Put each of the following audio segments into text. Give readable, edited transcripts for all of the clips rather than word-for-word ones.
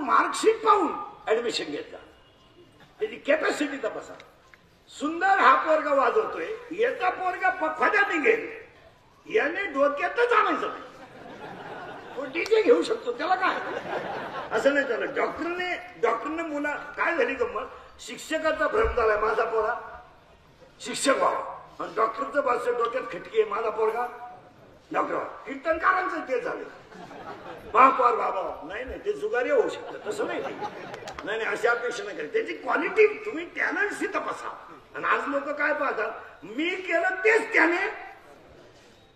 Marksheet पाहून admission घेत जा. त्याची कॅपॅसिटी तपासा. सुंदर हा पोरगा वाजवतोय, याचा पोरगा फद्या निघेल, याने डोक्यातच आणायचं नाही. तो डीजे घेऊ शकतो, त्याला काय असं नाही त्याला. डॉक्टरने मुला काय झाली गंमत, शिक्षकाचा भ्रम झालाय माझा पोरा शिक्षक व्हावा, आणि डॉक्टरचं भाष्य डोक्यात खटकी आहे माझा पोरगा डॉक्टर. कीर्तनकारांचं ते झालं महापौर बाबा. नाही नाही, ते जुगारी होऊ शकतं, तसं नाही. नाही अशी अपेक्षा नाही करा. त्याची क्वालिटी तुम्ही टॅलेंटशी तपासा. आणि आज लोक काय पाहतात, मी केलं तेच त्याने,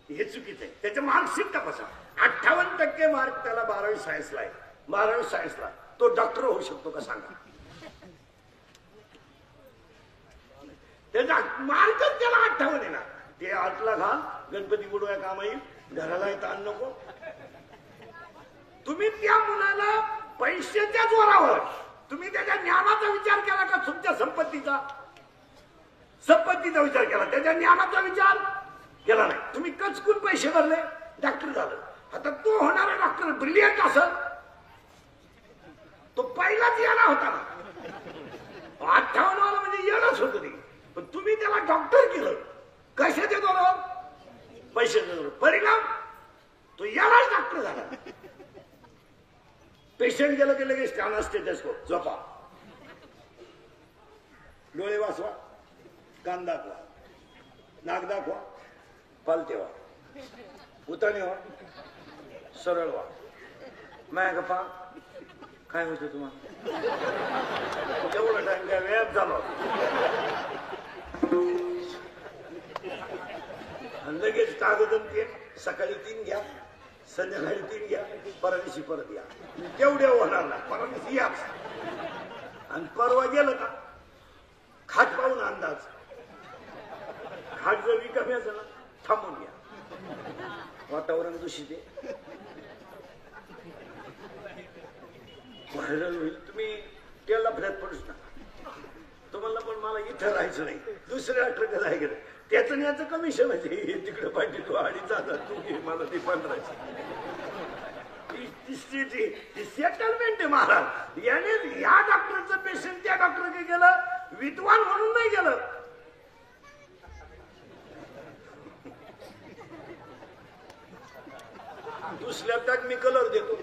हे चुकीचं आहे. त्याचे मार्कशीट तपासा. 58% मार्क त्याला 12वी सायन्सला आहे. 12वी सायन्सला तो डॉक्टर होऊ शकतो का सांगा. त्याचा मार्कच त्याला 58 येणार. ते 8ला घाल, गणपती बुडवाय काम येईल, घराला ताण नको. तुम्ही त्या मुलाला पैशाच्या जोरावर, तुम्ही त्याच्या ज्ञानाचा विचार केला का तुमच्या संपत्तीचा विचार केला, त्याच्या ज्ञानाचा विचार केला नाही. तुम्ही कचकून पैसे भरले, डॉक्टर झालं. आता तो होणारा डॉक्टर ब्रिलियंट असेल, तो पहिलाच येणार होता ना. 58 वाला म्हणजे येणंच होतं ते. पण तुम्ही त्याला डॉक्टर केलं कशाच्या जोरावर, पैशाच्या जोरावर. परिणाम तो येणार डॉक्टर झाला. पेशंट गेलं की लगेच काना स्टेथोस्कोप, झोपा, डोळे वाचवा, कान दाखवा, नाक दाखवा, पालते व्हा, उताने व्हा, सरळ व्हा. माया गप्पा काय होतं तुम्हाला, एवढा टाइम काय व्यायाम झाला. लगेच कागद सकाळी 3 घ्या, संध्याकाळी 3 घ्या, परवादिवशी परत या. तेवढे होणार ना, परवादिवशी या. आणि परवा गेलं का खाट पाहून अंदाज, खाट जर रिकामी असेल ना थांबून घ्या, वातावरण दूषित आहे, व्हायरल होईल. तुम्ही त्याला फरक पडूच नका. तुम्हाला पण मला इथं राहायचं नाही, दुसऱ्या डॉक्टरकडे जायचं. त्याचं याचं कमिशन आहे, तिकडे पाहिजे तू 2,500 तू घे, मला ते 1500. सेटलमेंट आहे महाराज. याने या डॉक्टरचं पेशंट त्या डॉक्टरकडे गेलं, विद्वान म्हणून नाही गेलं. तू स्लॅब टाक, मी कलर देतो.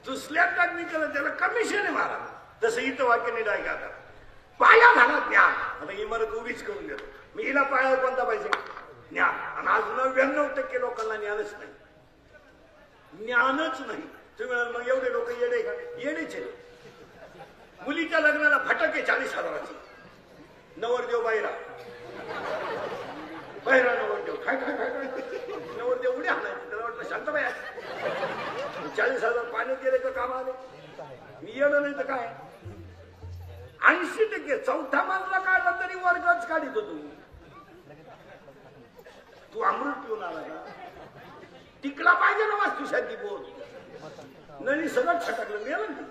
तू स्लॅब टाक, मी कलर, त्याला कमिशन आहे महाराज. तसं इथं वाक्य नाही डाय का, आता पाया झाला ज्ञान. आता इमारत उभीच करून देतो मी. हिला पायावर कोणता पाहिजे, ज्ञान. आणि आज 99% लोकांना ज्ञानच नाही, ज्ञानच नाही. तुम्ही मग एवढे लोक येडे का, येडेच आहे. मुलीच्या लग्नाला फटाके 40,000ची, नवरदेव बाहेरा नवरदेव काय काय काय काय, नवरदेव उड्या आणायचे. त्याला वाटलं शांत बाया, 40,000 पाण्यात गेले का काम आले. मी येणं नाही तर काय. 80% चौथा मजला काढला तरी वर्गच काढित होतो. तू अमृत पिऊन आला का, टिकला पाहिजे ना वास्तुशांती बोल. नाही सगळं छटकलं गेलं ना.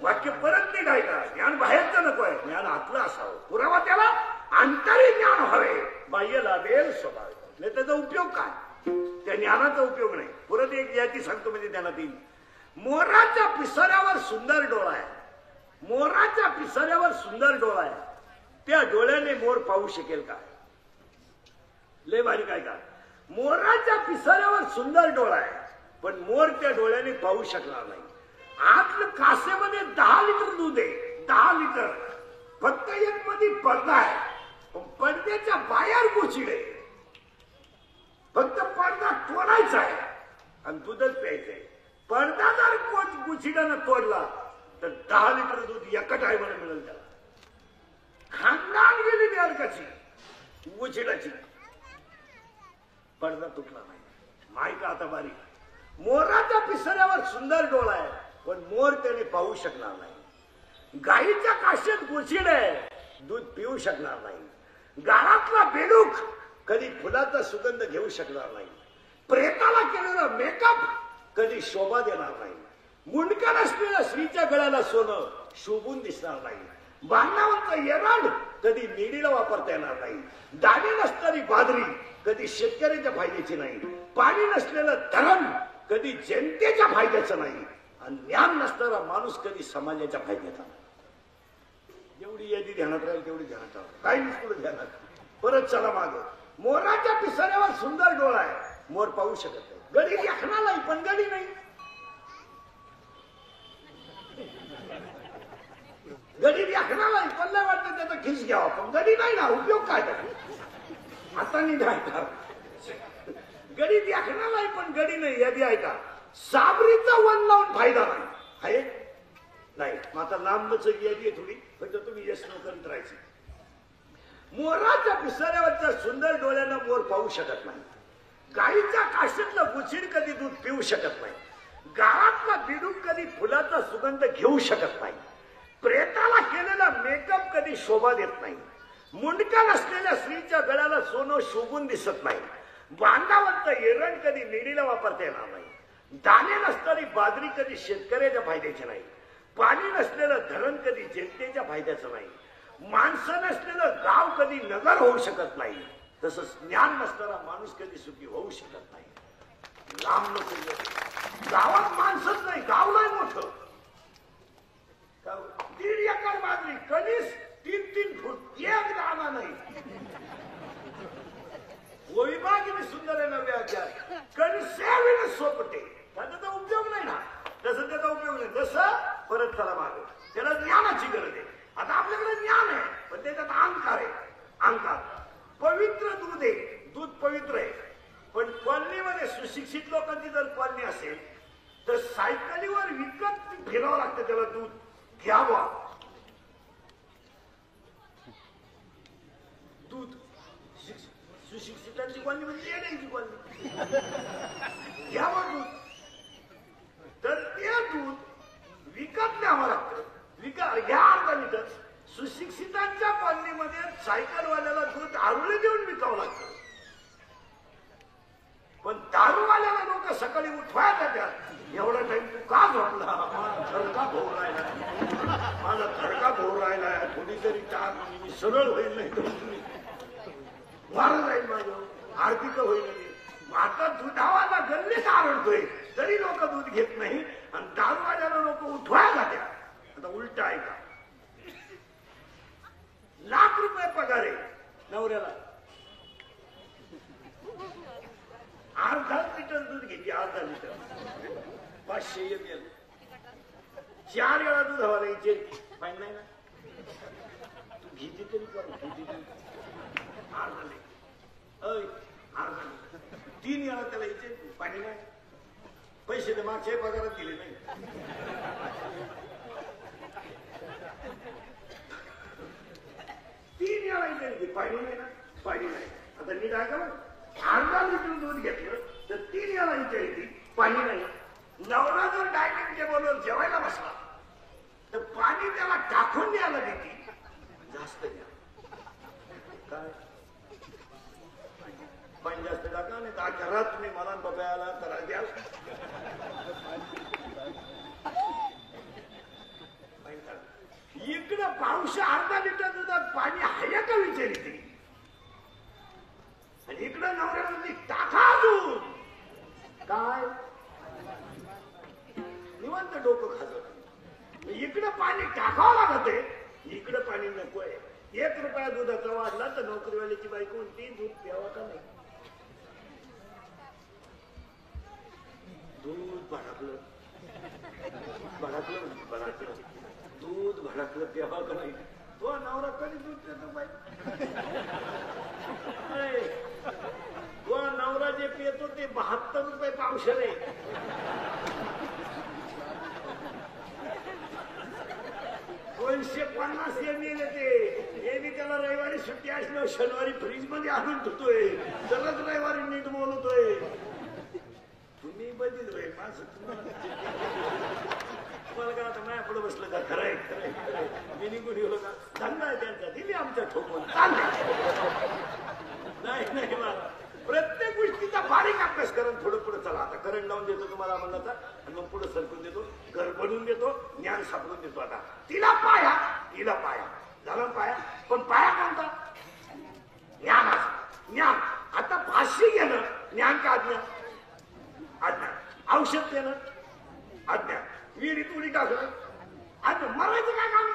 वाक्य परत नाही काय का, ज्ञान बाहेरचं नको आहे, ज्ञान आतलं असावं. पुरावा त्याला अंतरी ज्ञान व्हावे, बाह्य लाभेल स्वभाव. नाही त्याचा उपयोग काय, त्या ज्ञानाचा उपयोग नाही. परत एक याची सांगतो म्हणजे ज्ञानात येईल. मोराच्या पिसाऱ्यावर सुंदर डोळा आहे, मोराच्या पिसाऱ्यावर सुंदर डोळा आहे, त्या डोळ्याने मोर पाहू शकेल का. लय भारी काय का, मोराच्या पिसाऱ्यावर सुंदर डोळा आहे, पण मोर त्या डोळ्याने पाहू शकणार नाही. आतलं कासेमध्ये 10 लिटर दूध आहे, 10 लिटर. फक्त एक मध्ये पडदा आहे, पडद्याच्या बाहेर गुचिड आहे. फक्त पडदा तोडायचा आहे आणि दूधच प्यायचंय. पडदा जर गुचिडानं तोडला तर 10 लिटर दूध एका टायमाला मिळेल त्याला. खानदान गेली बेडकाची गुचिडाची, पडदा तुटला नाही. माहिती आता बारीक. मोराच्या पिसाऱ्यावर सुंदर डोळा आहे, पण मोर त्याने पाहू शकणार नाही. गाईच्या काशेत गुचिड आहे, दूध पिऊ शकणार नाही. गाळातला बेडूक कधी फुलाचा सुगंध घेऊ शकणार नाही. प्रेताला केलेला मेकअप कधी शोभा देणार नाही. मुंडका नसलेल्या स्त्रीच्या गळ्याला सोनं शोभून दिसणार नाही. बांधावरचं एरंड कधी निडीला वापरता येणार नाही. दाणे नसणारी बाजरी कधी शेतकऱ्याच्या फायद्याची नाही. पाणी नसलेलं धरण कधी जनतेच्या फायद्याचं नाही आणि ज्ञान नसणारा माणूस कधी समाजाच्या फायद्याचा नाही. जेवढी यादी ध्यानात राहील तेवढी ध्यानात राहील, काही पुढे ध्यानात. परत चला मागे. मोराच्या पिसाऱ्यावर सुंदर डोळा आहे, मोर पाहू शकत नाही. गडी लेखनालाही पण गडी नाही. गडी लेखनालाही पण नाही वाटतं त्याचा खिस घ्यावा, पण गडी नाही ना, उपयोग काय त्याचा? आता निघायचा गडी लेखनालाही पण गडी नाही. यादी आहे का? साबरीचा वन लावून फायदा नाही आहे नाही. मग आता लांबच यादी आहे थोडी, फक्त तुम्ही यश न करीत राहायची. मोराच्या पिसाऱ्यावरच्या सुंदर डोळ्यानं मोर पाहू शकत नाही. गाईच्या काशीतलं गुचिड कधी दूध पिऊ शकत नाही. गावातला बिडूक कधी फुलाचा सुगंध घेऊ शकत नाही. प्रेताला केलेला मेकअप कधी शोभा देत नाही. मुंडका नसलेल्या स्त्रीच्या गळ्याला सोनं शोभून दिसत नाही. बांधावरचं एरण कधी निडीला वापरता येणार नाही. दाणे नसणारी बाजरी कधी शेतकऱ्याच्या फायद्याची नाही. पाणी नसलेलं धरण कधी जनतेच्या फायद्याचं नाही. माणसं नसलेलं गाव कधी नगर होऊ शकत नाही. तसंच ज्ञान नसणारा माणूस कधी सुखी होऊ शकत नाही. लांब नको. गावात माणसंच नाही, गाव नाही मोठं. 1.5 एकर बाजरी कधीच 3-3 फूट एक दाणा नाही. वैभागिनी सुंदर आहे नव्या कधी सेविन सोपटे, त्याचा उपयोग नाही ना. तसं त्याचा उपयोग नाही. तसं परत चला मागे. त्याला ज्ञानाची गरज आहे. आता आपल्याकडे ज्ञान आहे, पण त्याच्यात अहंकार आहे. अहंकार. पवित्र दूध आहे, दूध पवित्र आहे. पण कॉलनीमध्ये सुशिक्षित लोकांची जर कॉलनी असेल तर सायकलीवर विकत फिरावं लागतं त्याला दूध घ्यावं. दूध सुशिक्षितांची कॉलनी म्हणजे येण्याची कॉलनी. घ्यावं दूध. तर ते दूध विकत न्यावं लागतं. घ्या अर्धा लिटर. सुशिक्षितांच्या कॉलनीमध्ये सायकलवाल्याला दूध आरुळे देऊन विकावं लागतं. पण दारूवाल्याला लोक सकाळी उठवायला त्यात एवढा टाइम तू का झोपला? माझा थरका भोर राहिला, माझा थरका भोर राहिला. कोणीतरी टाक सरळ होईल, नाही तर वारं जाईल माझं, आर्थिक होईल नाही. आता दुधावाला गल्लीत आरडतोय तरी लोक दूध घेत नाही आणि दारूवाल्याला लोक उठवायला त्या. आता उलट आहे का? लाख रुपये पगार आहे नवऱ्याला, अर्धा लिटर दूध घेते. अर्धा लिटर 500 ml. 4 वेळा दूध हवा यायचे पाहिजे नाही ना. तू घेते तरी पण अर्धा लिटर, अर्धा लिटर 3 वेळा त्याला यायचे पाणी नाही. पैसे तर मागच्या पगारात दिले नाही. पाणी नाही ना, पाणी नाही. आता नीट आहे का? अर्धा लिटर दूध घेतलं तर 3 वेळा विचारली पाणी नाही. नवरा जर डायनिंग टेबलवर जेवायला बसला तर पाणी त्याला टाकून द्यायला देते. जास्त घ्या काय पाणी जास्त टाका नाही तर घरात तुम्ही मला बघायला तर द्या. इकडं पावशे अर्धा लिटर दुधात पाणी आहे का विचारी ती. आणि इकडं नवऱ्यामध्ये टाका दूध काय निवांत डोकं खाजवत. इकडं पाणी टाकावं लागत आहे, इकडं पाणी नको आहे. 1 रुपया दुधाचा वाढला तर नोकरीवाल्याची बायको म्हणते दूध प्यावा का नाही. दूध भडकलं भडकलं भडकलं दूध भडकलं प्यावा का नाही. तो नवरा कधी दूध पितो बाई. तो नवरा जे पितो ते 72 रुपये पावशेर आहे. $250 ml येते. हे मी त्याला रविवारी सुट्टी असल्यावर शनिवारी फ्रीज मध्ये आणून ठेवतोय. दररोज रविवारी नीट बोलतोय. तुम्ही बदल रे माझं तुम्हाला का आता माया पुढे बसलं का? खरंय खरंय मी निघून गेलो का? धंदा आहे त्यांचा, दिली आमच्या ठोकून नाही नाही. मला प्रत्येक गोष्टीचा बारीक अभ्यास करून थोडं पुढे चला. आता करंट लावून देतो तुम्हाला म्हणता आणि मग पुढे सरकून देतो, घर बनवून देतो, ज्ञान सापडून देतो. आता तिला पाया झाला पाया. पण पाया कोणता? ज्ञान. ज्ञान. आता फाशी घेणं ज्ञान का? ज्ञान औषध देणं आज्ञा, विहिरीत उडी टाकणं आज्ञा, मरायचं काय काम?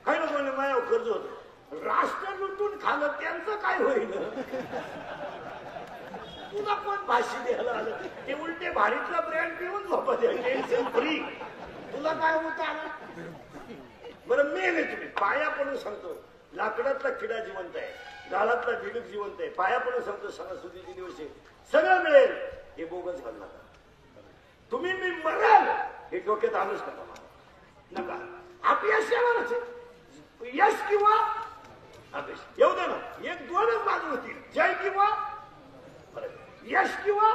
काही नको म्हणे माझ्यावर कर्ज होतं, राष्ट्र लुटून खाल्लं त्यांचं काय होईल? तुला कोण भाषी द्यायला आलं? ते उलटे भारीतला ब्रँड पिऊन झोपत टेन्शन फ्री. तुला काय होत आलं? बरं मेले तुम्ही, पाया पडून सांगतो, लाकडातला किडा जिवंत आहे, गाळातला भिडूक जिवंत आहे, पाया पडून सांगतो सणासुदीचे दिवस सगळं मिळेल, हे बोगस घालू नका. तुम्ही मी मराल हे डोक्यात आणूच नका. अपयश येणारच आहे, यश किंवा अपयश येऊ दे ना, एक दोनच बाजू होतील, जय किंवा यश किंवा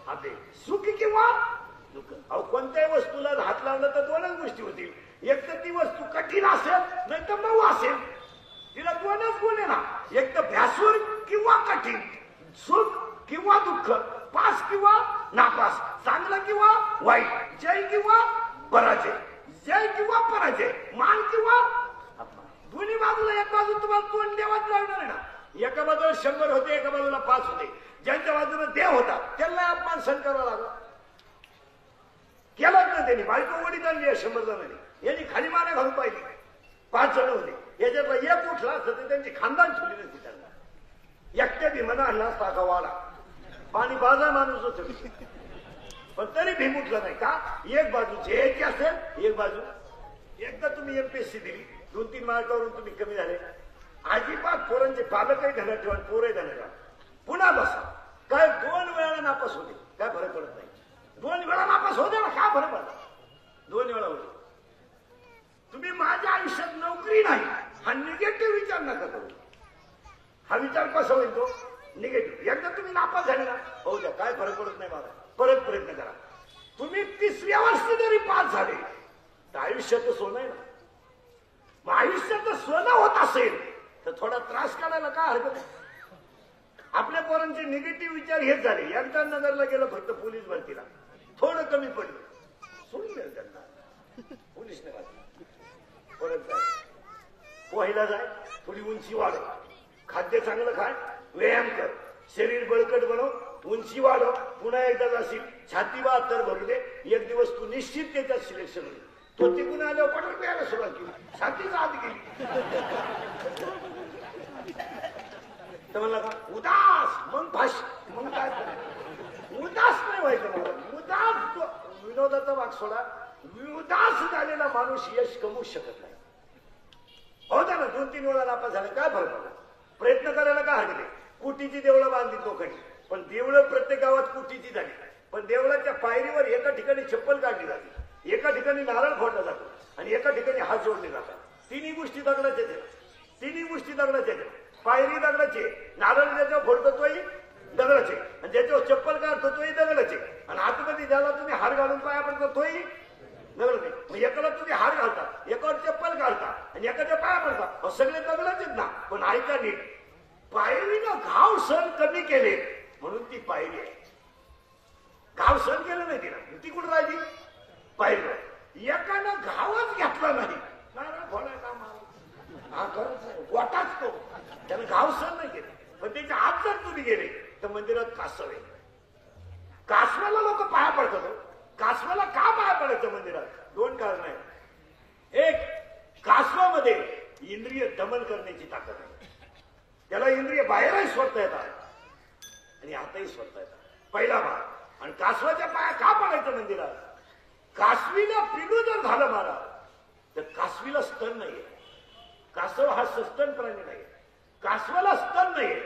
अपयश, सुख किंवा दुःख. अहो कोणत्याही वस्तूला हात लावला तर दोनच गोष्टी होतील, एक तर ती वस्तू कठीण असेल नाही तर मऊ असेल, तिला दोनच गुण आहे ना, एक तर भ्यासूर किंवा कठीण, सुख किंवा दुःख, पास किंवा नापास, चांगलं किंवा वाईट, जय किंवा पराजय, जय किंवा पराजय, मान किंवा अपमान. दोन्ही बाजूला, एक बाजू तुम्हाला तोंड देवाच लागणार आहे ना. एका बाजूला 100 होते, एका बाजूला 5 होते. ज्यांच्या बाजूला देव होता त्यांना अपमान सहन करावा लागला, केलाच ना त्यांनी. बायको वडील आणली 100 जणांनी, यांनी खाली माना घालून पाहिली, 5 जण होते, याच्यातला एक उठला असतं तर त्यांची खानदान ठेवली नसती त्यांना. एकट्या भीमानं आणला असता का वाडा, पाणी बाजा माणूस होत, पण तरी भीम उठला नाही का? एक बाजू जे असेल, एक बाजू. एकदा तुम्ही MPSC दिली, 2-3 मार्कावरून तुम्ही कमी झाले, अजिबात पोरांचे पालकही धन ठेवा, पोरही धन ठेवा, पुन्हा बसा. काय 2 वेळा नापास होते, काय फरक पडत नाही. 2 वेळा नापास होते ना, काय फरक पडला? 2 वेळा होते. तुम्ही माझ्या आयुष्यात नोकरी नाही हा निगेटिव्ह विचार नका करू. हा विचार कसा होईल तो निगेटिव्ह. एकदा तुम्ही नापास झाले ना, हो द्या, काय फरक पडत नाही मला, परत प्रयत्न करा. तुम्ही 3ऱ्या वर्षी जरी पास झाले तर आयुष्यात सोनं आहे ना. मग आयुष्यात सोनं होत असेल तर थोडा त्रास काढायला काय हरकत आहे? आपल्या पोरांचे निगेटिव्ह विचार हेच झाले. एकदा नगरला गेलं फक्त पोलीस भरतीला, थोडं कमी पडलं, सोडून द्या त्यांना, पोलीस नाही वाटलं, परत जाय, पोहायला जाय, थोडी उंची वाढव, खाद्य चांगलं खाय, व्यायाम कर, शरीर बळकट बनव, उंची वाढव, पुन्हा एकदा जाशील, छाती 72 भरू दे, एक दिवस तू निश्चित त्याच्यात सिलेक्शन होईल. तो तिकून आल्यावर क्वार्टर प्यायला सुरुवात केली, छातीच आत गेली. तर म्हणला का उदास, मग मग काय उदास नाही व्हायचं मला. उदास विनोदाचा वाक सोडा, उदास झालेला माणूस यश कमवू शकत नाही. होता ना 2-3 वेळा नापास झाला, काय फरक पडला? प्रयत्न करायला काय हरकत आहे? कुटीची देवळं बांधली लोकांनी, पण देवळं प्रत्येक गावात कुटीची झाली, पण देवळाच्या पायरीवर एका ठिकाणी चप्पल काढली जाते, एका ठिकाणी नारळ फोडला जातो आणि एका ठिकाणी हात जोडले जातात. तिन्ही गोष्टी दगडाच्या आहेत, तिन्ही गोष्टी दगडाच्या आहेत. पायरी दगडाची, नारळ ज्याच्यावर फोडतो तोही दगडाचे, आणि ज्याच्यावर चप्पल काढतो तोही दगडाचे, आणि आतमध्ये ज्याला तुम्ही हार घालून पाया पडतो तोही दगडाचे. मग एकाला तुम्ही हार घालता, एकावर चप्पल काढता आणि एकाच्या पाया पडता, सगळे दगडाचेच ना. पण ऐका नीट, पायरीनं घाव सण कमी केले म्हणून ती पायरी आहे. घाव सण केलं नाही तिला, ती कुठं राहिली? पायरीवर. एकानं घावच घेतला नाही, नारळ फोडायचा हा खरंच नाही, वाटाच तो, त्यानं घाव सण नाही केले. पण त्याच्या आत जर तुम्ही गेले तर मंदिरात कासव आहे. कासवाला लोक पाया पडतात. कासवाला का पाया पडायचं मंदिरात? 2 कारण आहेत. एक, कासवामध्ये इंद्रिय दमन करण्याची ताकद आहे, त्याला इंद्रिय बाहेरही सोडता येतात आणि आताही सोडता येतात, पहिला भाग. आणि कासवाच्या पाया का पडायचं मंदिरात? कासवीला पिलू जर झालं मला तर कासवीला स्तन नाहीये. कासव हा सस्तन प्राणी नाही, कासवाला स्तन नाहीये.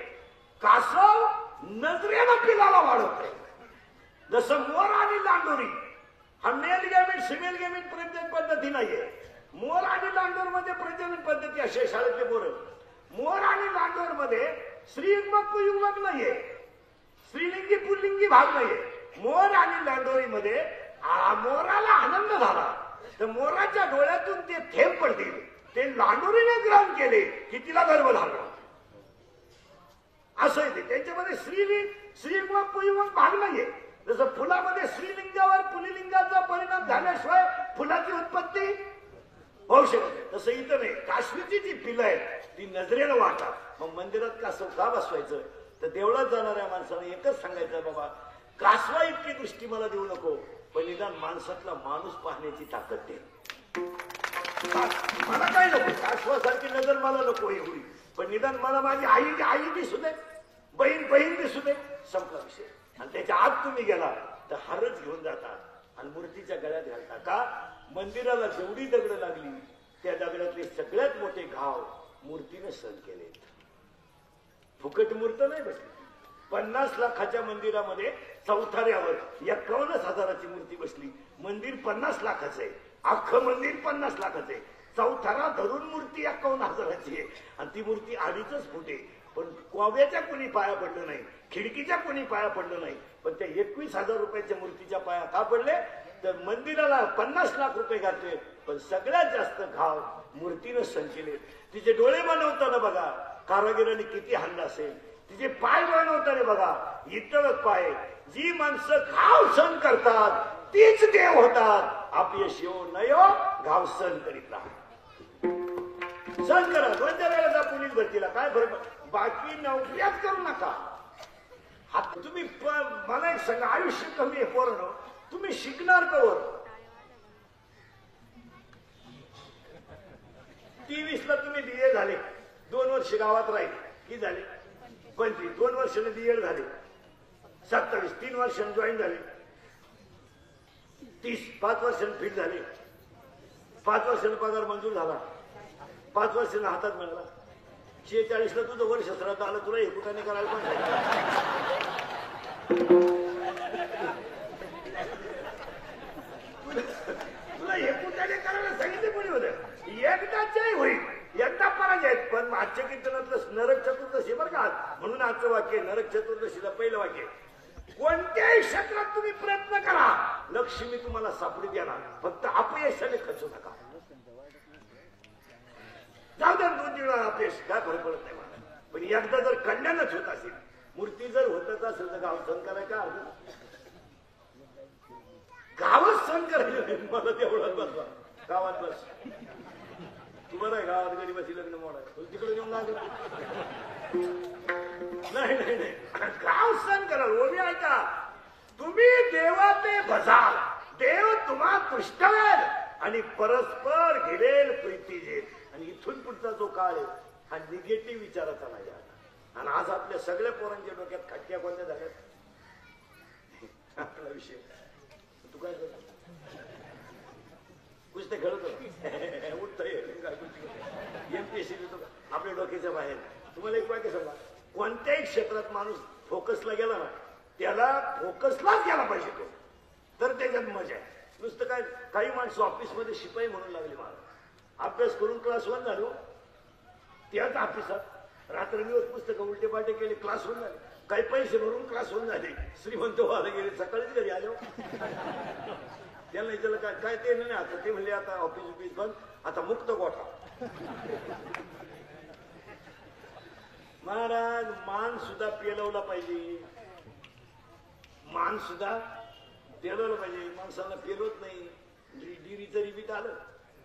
कासव नजरेनं पिलाला वाढवतोय. जसं मोर आणि लांडोरी हा मेल गेमिट फिमेल गेमिट प्रजनन पद्धती नाहीये. मोर आणि लांडोर मध्ये प्रजनन पद्धती असे शाळेतले बोर. मोर आणि लांडोर मध्ये स्त्रीयुग्मक पुल्लिंगी नाहीये, स्त्रीलिंगी पुल्लिंगी भाग नाहीये. मोर आणि लांडोरी मध्ये मोराला आनंद झाला तर मोराच्या डोळ्यातून ते थेंब पडतील, ते लांडोरीने ग्रहण केले की तिला गर्भ झाला. असं आहे ते. त्यांच्यामध्ये स्त्रीलिंग पुल्लिंग भाग नाहीये. जसं फुलामध्ये स्त्रीलिंगावर पुल्लिंगाचा परिणाम झाल्याशिवाय फुलाची उत्पत्ती होऊ शकते, तसं इथं नाही. कासवीची जी पिलं आहेत ती नजरेनं वाटा. मग मंदिरात कासव का बसवायचं? तर देवळात जाणाऱ्या माणसाने एकच सांगायचं, बाबा कासवा इतकी दृष्टी मला देऊ नको, पण निदान माणसातला माणूस पाहण्याची ताकद दे. मला काय नको, शाश्वतासारखी नजर मला नको एवढी, पण निदान मला माझी आई दिसू दे, बहीण दिसू दे, संपला विषय. आणि त्याच्या आत तुम्ही गेला तर हारच घेऊन जाता आणि मूर्तीच्या गळ्यात घालता. का? मंदिराला जेवढी दगड लागली त्या दगडातले सगळ्यात मोठे घाव मूर्तीने सहन केले. फुकट मूर्त नाही बसली. 50 लाखाच्या मंदिरामध्ये चौथाऱ्यावर 51,000ची मूर्ती बसली. मंदिर 50 लाखाचं आहे, अख्खं मंदिर 50 लाखाचं आहे. चौथारा धरून मूर्ती 51,000ची आहे आणि ती मूर्ती 2.5 फूट आहे. पण कोव्याच्या कोणी पाया पडलं नाही, खिडकीच्या कोणी पाया पडलं नाही, पण त्या 21,000 रुपयाच्या मूर्तीच्या पाया का पडले? तर मंदिराला 50 लाख रुपये घातले, पण सगळ्यात जास्त घाव मूर्तीनं सहन केले. तिचे डोळे बनवताना बघा कारागिरांनी किती हल्ला असेल. तिचे पाय बनवताना बघा इतरच पाय. जी माणसं घाव सहन करतात तीच देव होतात. अपयश येऊ न येऊ घाव सहन करीत राहा. सहन करा. 2 वेळेला जा पोलीस भरतीला, काय फरक? बाकी नोकऱ्याच करू नका. तुम्ही मला एक सांगा, आयुष्य कमी आहे पोरांनो, तुम्ही शिकणार कवर? 23ला तुम्ही BA झाले, 2 वर्ष गावात राहील, किती झाले? 25. 2 वर्षाने BEd झाले, 27. 3 वर्षांनी जॉईन झाले, 30. 5 वर्षांनी फिट झाले, 5 वर्षांनी पगार मंजूर झाला, 5 वर्षांनी हातात मिळाला. 46ला तुझं वर्ष श्राद्ध आलं, तुला एकुटाने करायला पण तुला एकुटाने करायला सांगितले कोणी होतं? एकदाच होईल, एकदा पराजय. पण आजच्या कीर्तनातलं नरक चतुर्दशी बरं का, म्हणून आजचं वाक्य नरक चतुर्दशीला पहिलं वाक्य. कोणत्याही क्षेत्रात तुम्ही प्रयत्न करा, लक्ष्मी तुम्हाला सापडी देणार. फक्त अपयशाने खचू नका. जाऊ द्या 2-3 वेळा अपयश, काय फरक पडत नाही मला. पण एकदा जर कल्याणच होत असेल, मूर्ती जर होतच असेल तर गाव सहन करायचा अर्थ गावच सहन करायचं. मला तेवढाच बसवा गावात बस. तू बरं आहे गावात गरीबाची लग्न मोडा, तिकडे घेऊन लागलं नाही. गाव सहन कराल. ओवी ऐका, तुम्ही देवाते भजाल, देव तुम्हा तुष्टवेल आणि परस्पर घिरेल प्रीतीजे. आणि इथून पुढचा जो काळ आहे हा निगेटिव्ह विचाराचा नाही. आणि आज आपल्या सगळ्या पोरांच्या डोक्यात खटक्या कोणत्या झाल्यात? आपला विषय तू काय करतो? कुस्ते खेळतो, उठतोय, MPSC देतो आपल्या डोक्याच्या बाहेर. तुम्हाला एक वाक्य सांगा, कोणत्याही क्षेत्रात माणूस फोकसला गेला ना, त्याला फोकसलाच गेला पाहिजे तो, तर त्याच्यात मजा आहे. नुसतं काय, काही माणसं ऑफिसमध्ये शिपाई म्हणून लागली मला, अभ्यास करून क्लास 1 झालो, त्याच ऑफिसात रात्रदिवस पुस्तकं उलटे पालटे केले, क्लास 1 झाले. काही पैसे भरून क्लास 1 झाले, श्रीमंत व्हायला गेले, सकाळीच घरी आलो. त्यांना विचारलं काय काय ते नाही, आता ते म्हणले आता ऑफिस बंद, आता मुक्त गोठा. महाराज, मान सुद्धा पेलवला पाहिजे, मान सुद्धा पेलवलं पाहिजे. माणसाला पेलवत नाही. डिरीचं रिबीट आलं,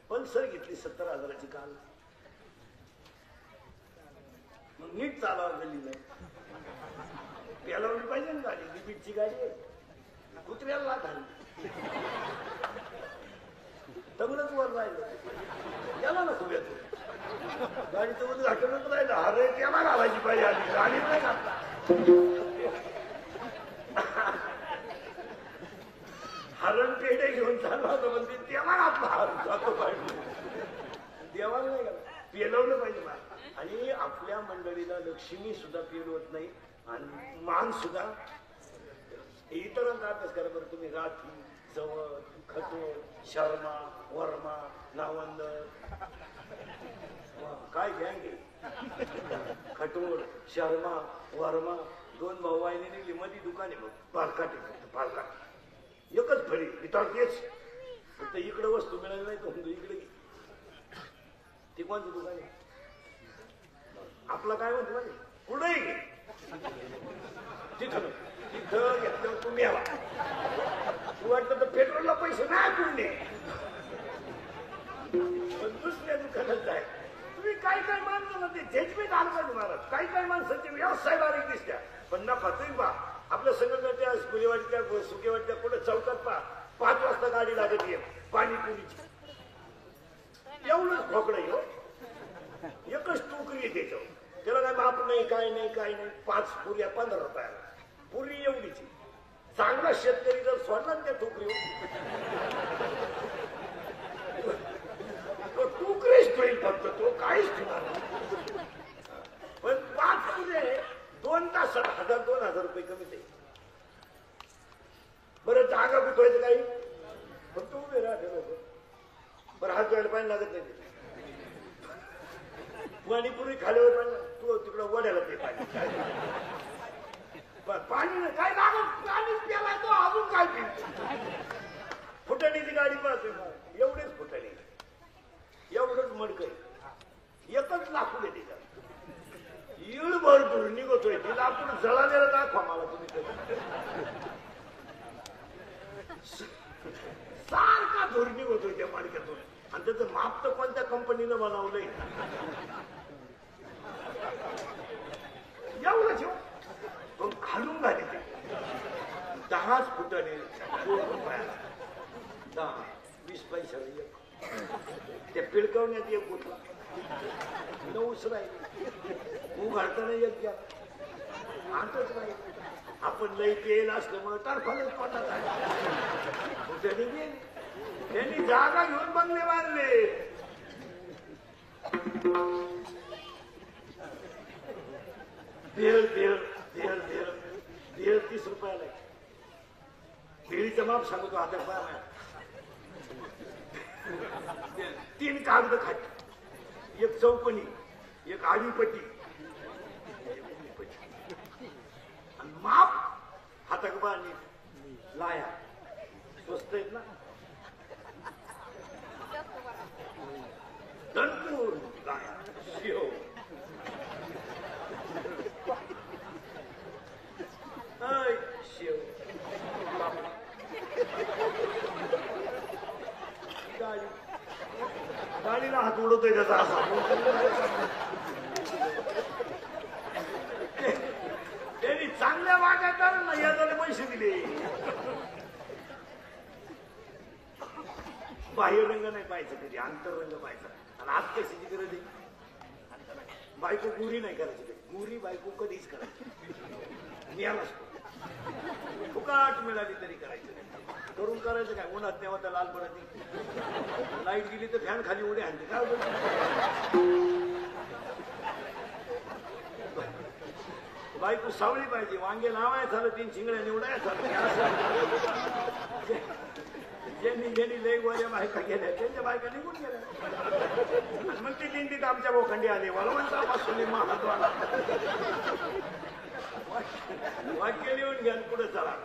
पल्सर घेतली 70,000ची काल, मग नीट चालावं गेली नाही. पेलवली पाहिजे ना गाडी, रिबीटची गाडी आहे. कुत्र्याला घाली तगडच वर राहिलं, याला ना खुब्यातून गाडीचं उद्घाटनच राहिलं. अरे त्याला घालायची पाहिजे आधी, गाडी नाही घातला. हरण पेढे घेऊन चालला होता, म्हणजे त्याला घातला जातो पाहिजे, देवाला नाही घाला. पेलवलं पाहिजे मान. आणि आपल्या मंडळीला लक्ष्मी सुद्धा पेलवत नाही आणि मान सुद्धा. इतरांचा अभ्यास करा बरं तुम्ही. राठी, जवळ, खटोळ, शर्मा, वर्मा, नावंद, काय गँग आहे. खटोळ, शर्मा, वर्मा, 2 भाऊ वाहिनी निघली, मध्ये दुकान आहे बघ, पालकाटे, फक्त पालकाटे, एकच फळी विचार तेच. फक्त इकडे वस्तू मिळाली नाही तर इकडे ते कोणतं दुकान आहे? आपला काय म्हणतो माहिती, पुढे घे तिथं, तिथं घेतल्यावर तुम्ही आला. तू वाटतं तर पेट्रोलला पैसे नाही पुढे, पण दुसऱ्या दुकानात जाय. तुम्ही काय काय माणसं म्हणते जजमेंट आलं पाहिजे महाराज. काही काही माणसांचे व्यवसाय बारीक दिसत्या, पण नफा तुम्ही पहा. आपल्या संघटनेच्या फुलेवाडीच्या सुकेवाडीच्या कुठे चौकात पहा, 5 वाजता गाडी लागत ये पाणीपुरीची. एवढंच खोकडं हो, एकच टोकरी आहे त्याच्यावर. त्याला काय माप नाही, काय नाही, काय नाही. 5 पुऱ्या 15 रुपयाला पुरी एवढीची. चांगला शेतकरी जर सोडला त्या टोकरीवर तो टोकरीच ठेईल फक्त, तो काहीच ठेवणार नाही. पण 5 पुरे 2 तासात 1000-2000 रुपये कमी ते. बरं जागा गुतवायचं काही फक्त उभे राहते लोक. बरं हात जोडायला पाणी लागत नाही. पाणीपुरी खाल्यावर पाणी तू तिकडं वड्याला ते पाणी पाणी काय लागत. पाणीच प्याला तो अजून काय पितो. फुटाणीची गाडी पाहतोय एवढेच फुटाणी, एवढंच मडकं, एकच लाकूड आहे त्याच्यात. इळ भरपूर निघतोय. ती लाकूड जळालेलं दाखवा मला तुम्ही. सारखा धूर निघतोय त्या मडक्यातून. आणि त्याचं माप तर कोणत्या कंपनीनं बनवलंय एवढंच. तो घालून घाले ते 10 फुटाने 2 रुपयाला 10-20 पैशाला एक. त्या पिळकवण्यात एक गुतला 9 राहील. उघडताना एक घ्या आठच नाही. आपण लई पेल असल्यामुळे टरफालच पडत आहे. फुटाने गेले. त्यांनी जागा घेऊन बंगले बांधले. भेळ भेळ भेळ भेळ भेळ 30 रुपयाला. भेळीचं माप सांगतो आता पाहा. 3 कागद खाली, एक चौपणी, एक आडीपट्टी आणि माप हाताक बांधली. लाया स्वस्त आहेत ना. दंतूर लाया शिव. शिव गाडीला हात उडवतोय त्याचा असा. त्यांनी चांगल्या वागायला याच्याने पैसे दिले. बाह्य रंग नाही पाहायचं कधी, अंतररंग पाहायचा. आणि आज कशाची गरज आहे. बायको गुरी नाही करायची. गुरी बायको कधीच करायची मिळालाच फुकाट मिळाली तरी करायचं नाही. करून करायचं काय. उन्हात तेव्हा त्या लाल पडत. लाईट गेली तर फॅन खाली उड्या आणते काय. बायको सावळी पाहिजे. वांगे लावाय झालं 3 चिंगड्या निवडाय झालं. ज्यांनी लई वऱ्या बायका गेल्या त्यांच्या बायका निघून गेल्या. मग ती दिंडीत आमच्या बोखंडी आले. वळवंतापासून महात्वाला वाक्य लिहून घ्या. पुढे चला.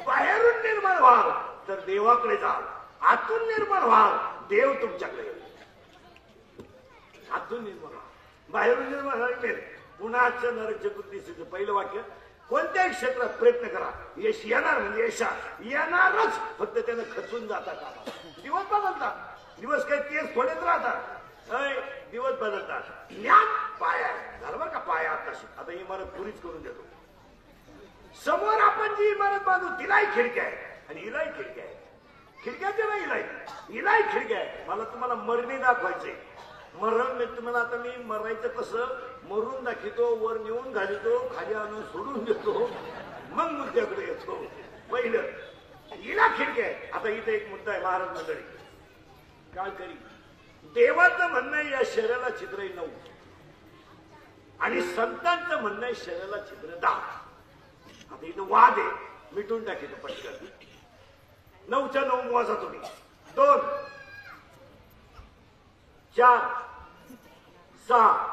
बाहेरून निर्माण व्हाल तर देवाकडे जाल. आतून निर्माण व्हाल देव तुमच्याकडे येईल. आतून निर्माण व्हा, बाहेरून निर्माण व्हायला. पुन्हा आजचं नरक चतुर्दशीचं पहिलं वाक्य. कोणत्याही क्षेत्रात प्रयत्न करा, यश येणार म्हणजे यशा येणारच. फक्त त्यानं खचून जाता कामा. दिवस बदलतात. दिवस काही तेच थोडेच राहतात. दिवस बदलतात. ज्ञान पाया झालं बरं का. पाया आता इमारत पुरीच करून देतो. समोर आपण जी इमारत बांधू तिलाही खिडक्या आहे आणि हिलाही खिडक्या आहे. खिडक्याच्या नाही हिलाही खिडक्या आहे. मला तुम्हाला मरणी दाखवायचंय. मरण मी तुम्हाला आता मी मरायचं कसं मरून दाखवतो. वर नेऊन घालतो, खाली आणून सोडून देतो, मग मुद्द्याकडे येतो. पहिलं हिला खिडक्या आहे. आता इथे एक मुद्दा आहे महाराज मंडळी. काय करी. देवाचं म्हणणं आहे या शरीराला छिद्र 9 आणि संतांचं म्हणणं आहे शरीराला छिद्र 10. आता इथं वाद आहे. मिटून टाकीतो पटकन. 9च्या 9 मोजा तुम्ही. 2 4 6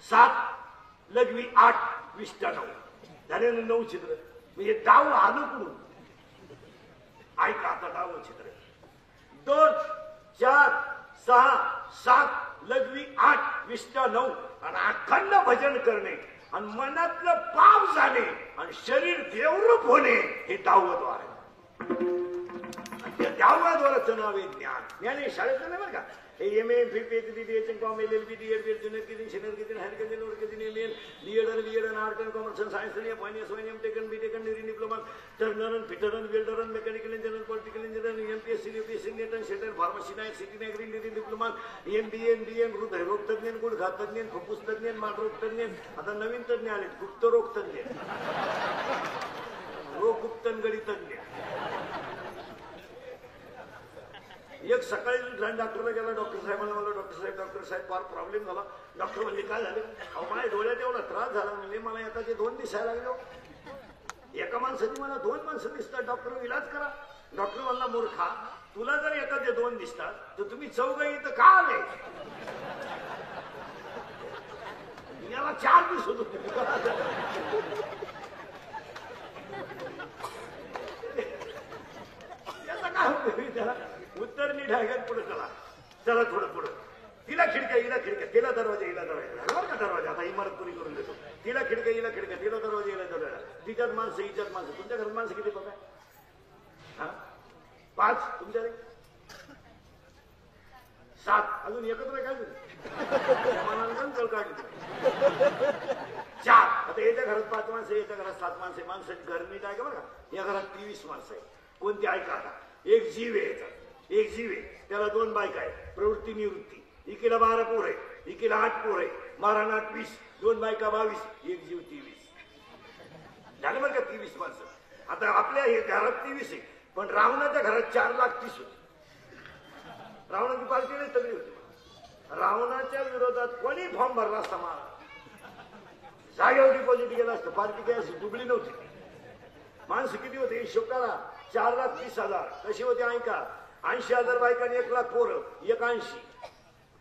7 लघवी 8 20च्या 9 झाले 9 छिद्र. म्हणजे डाव आलो कुठून. ऐका आता डाव छिद्र 2 4 6 7 लघवी 8 20च्या 9 आणि अखंड भजन करणे आणि मनातलं पाप जाणे आणि शरीर देवरूप होणे हे डावद्वार आहे. त्या वयाद्वाराचं नाव आहे ज्ञान. ज्ञान हे शाळेत नाही बरं का. M A PhD BA com LLB DEd junior केली सिनियर केली हायर केली लोअर केली लिएड art and commerce and science आणि फायनान्स आणि टेकन बीटेकन diploma turner and fitter and welder and mechanical engineer political engineer MPSC UPSC NET and शेटर फार्मसी नाही city agri diploma MBA MBA रोग तज्ञ गुडघा तज्ञ फुफ्फुस तज्ञ मानरोग तज्ञ आता नवीन तज्ञ आले गुप्तरोग तज्ञ रोग गुप्तनगडी तज्ञ. एक सकाळी डॉक्टरला गेला डॉक्टर साहेबांना मला डॉक्टर साहेब फार प्रॉब्लेम झाला. डॉक्टर म्हणले काय झाले. अहो माझ्या डोळ्यात एवढा त्रास झाला म्हणजे मला एकाचे 2 दिसायला लागलो. एका माणसाची मला 2 माणसं दिसतात. डॉक्टर इलाज करा. डॉक्टर म्हणला मूर्खा तुला जर एकाचे 2 दिसतात तर तुम्ही चौघही इथं का आले. याला 4 दिसत होते. याचा काय होतं त्याला उत्तर नीट आहे पुढे चला थोडं पुढं. तिला खिडक्या हिला खिडक्या तिला दरवाजा हिला दरवाजा बरं का दरवाजा आता इमारत पुरी करून देतो. तिला खिडक्या हिला खिडक्या तिला दरवाजा हिला दरवाजा. तिच्यात माणसं हिच्यात माणसं. तुमच्या घरात माणसं किती बघा. हा 5 तुमच्या 7 अजून एकत्र काय मनाला काढली 4. आता याच्या घरात 5 माणसं याच्या घरात 7 माणसं. माणसाची घर नीट आहे का बघा. या घरात 23 माणसं आहे. कोणती ऐका आता. एक जीव आहे याचा. एक जीव आहे त्याला 2 बायका आहे प्रवृत्ती निवृत्ती. इकेला 12 पोर आहे इकेला 8 पोर आहे 12 8 20 2 बायका 22 एक जीव 23 झालं बरं का 23 माणसं. आता आपल्या हे घरात 23 आहे पण रावणाच्या घरात 4,30,000 होती. रावणाची पार्टी नाही तगडी होती. रावणाच्या विरोधात कोणी फॉर्म भरला असता जागेवर डिपॉझिट गेला असतं. पार्टी काय अशी दुबळी नव्हती. माणसं किती होते शोकाला 4,30,000 कशी होते ऐका. 80,000 बायकांनी 1,00,000 पोरं 81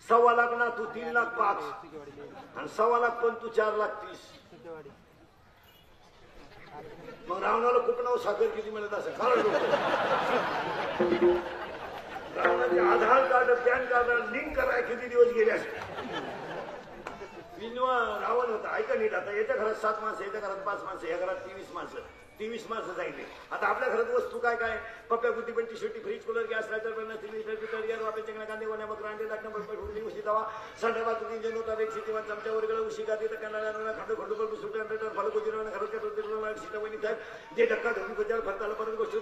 1.25 लाख ना तू 3,05,000 आणि 1.25 लाख पण तू 4,30,000. मग रावणाला खूप नाव साखर किती मिळत असं कारण रावणाचे आधार कार्ड पॅन कार्ड लिंक करायला किती दिवस गेले असे. रावण होता ऐका नीट. आता याच्या घरात 7 माणसं याच्या घरात 5 माणसं या घरात 23 माणसं 23 माणसं जायचे. आता आपल्या घरात वस्तू काय काय पप्प्या गुद्दी पेटी शेवटी fridge cooler gas lighter burner वापे चंगणा कांदे वण्या बकरा अंडे लाटणं बडबड उशी दवा संडा बाजू इंजन होता एक सिटी वन चमच्या वर गळ उशी गादी कन्नाला खंड खंड बल सुटे अंडर फल गोजीरा घरात सीता वणी साहेब जे धक्का धक्की बजार फरताला परत गोष्ट